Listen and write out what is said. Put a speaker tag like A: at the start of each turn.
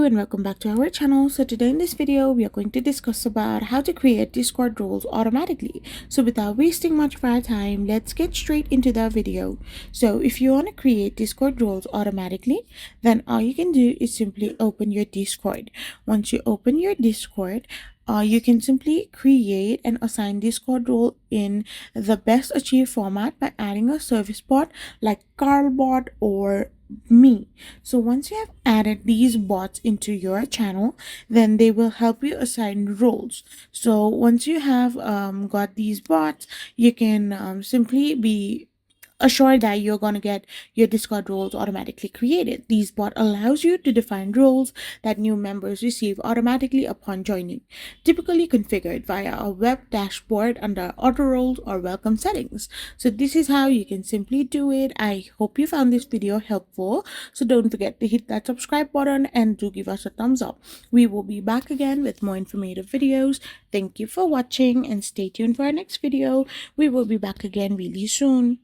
A: Hello and welcome back to our channel. So today in this video we are going to discuss about how to create Discord roles automatically. So without wasting much of our time, let's get straight into the video. So if you want to create Discord roles automatically, then all you can do is simply open your Discord. Once you open your Discord, you can simply create and assign Discord role in the best achieved format by adding a service bot like Carlbot or me. So once you have added these bots into your channel, then they will help you assign roles. So once you have got these bots, you can simply be assured that you're going to get your Discord roles automatically created. These bot allows you to define roles that new members receive automatically upon joining, typically configured via a web dashboard under auto roles or welcome settings. So this is how you can simply do it. I hope you found this video helpful. So don't forget to hit that subscribe button and do give us a thumbs up. We will be back again with more informative videos. Thank you for watching and stay tuned for our next video. We will be back again really soon.